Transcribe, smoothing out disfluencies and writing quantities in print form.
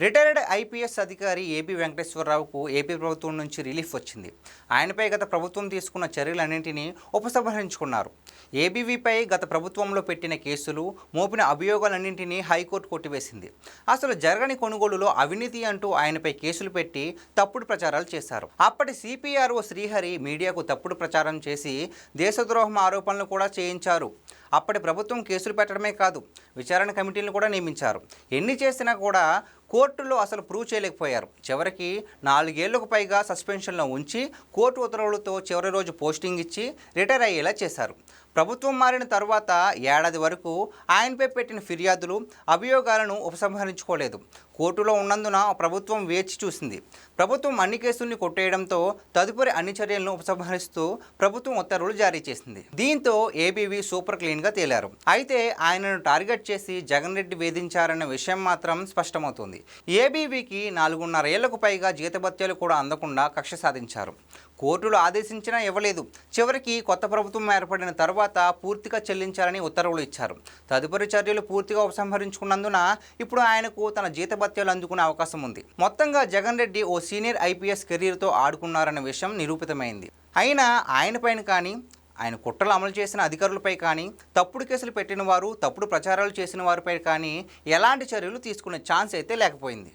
Retired IPS అధికారి AP వెంకటేశ్వరరావుకు AP ప్రభుత్వం నుంచి రిలీఫ్ వచ్చింది. ఆయనపై గత ప్రభుత్వం తీసుకున్న చర్యలన్నింటినీ ఉపసంహరించుకున్నారు. ఏబీవీపై గత ప్రభుత్వంలో పెట్టిన కేసులు, మోపిన అభియోగాలన్నింటినీ హైకోర్టు కొట్టివేసింది. అసలు జరగని కొనుగోలులో అవినీతి అంటూ ఆయనపై కేసులు పెట్టి తప్పుడు ప్రచారాలు చేశారు. అప్పటి సిపిఆర్ఓ శ్రీహరి మీడియాకు తప్పుడు ప్రచారం చేసి దేశద్రోహం ఆరోపణలు కూడా చేయించారు. అప్పటి ప్రభుత్వం కేసులు పెట్టడమే కాదు, విచారణ కమిటీలను కూడా నియమించారు. ఎన్ని చేసినా కూడా కోర్టులో అసలు ప్రూవ్ చేయలేకపోయారు. చివరికి 4 ఏళ్లకు పైగా సస్పెన్షన్లో ఉంచి కోర్టు ఉత్తర్వులతో చివరి రోజు పోస్టింగ్ ఇచ్చి రిటైర్ అయ్యేలా చేశారు. ప్రభుత్వం మారిన తర్వాత ఏడాది వరకు ఆయనపై పెట్టిన ఫిర్యాదులు, అభియోగాలను ఉపసంహరించుకోలేదు. కోర్టులో ఉన్నందున ప్రభుత్వం వేచి చూసింది. ప్రభుత్వం అన్ని కేసుల్ని కొట్టేయడంతో తదుపరి అన్ని చర్యలను ఉపసంహరిస్తూ ప్రభుత్వం ఉత్తర్వులు జారీ చేసింది. దీంతో ఏబీవీ సూపర్ క్లీన్గా తేలారు. అయితే ఆయనను టార్గెట్ చేసి జగన్ రెడ్డి వేధించారన్న విషయం మాత్రం స్పష్టమవుతుంది. ఏబీవీకి 4.5 ఏళ్లకు పైగా జీతభత్యాలు కూడా అందకుండా కక్ష సాధించారు. కోర్టులు ఆదేశించినా ఇవ్వలేదు. చివరికి కొత్త ప్రభుత్వం ఏర్పడిన తర్వాత పూర్తిగా చెల్లించాలని ఉత్తర్వులు ఇచ్చారు. తదుపరి చర్యలు పూర్తిగా ఉపసంహరించుకున్నందున ఇప్పుడు ఆయనకు తన జీతభత్యాలు అందుకునే అవకాశం ఉంది. మొత్తంగా జగన్ రెడ్డి ఓ సీనియర్ ఐపీఎస్ కెరీర్తో ఆడుకున్నారన్న విషయం నిరూపితమైంది. అయినా ఆయనపైన కానీ, ఆయన కుట్రలు అమలు చేసిన అధికారులపై కానీ, తప్పుడు కేసులు పెట్టిన వారు, తప్పుడు ప్రచారాలు చేసిన వారిపై కానీ ఎలాంటి చర్యలు తీసుకునే ఛాన్స్ అయితే లేకపోయింది.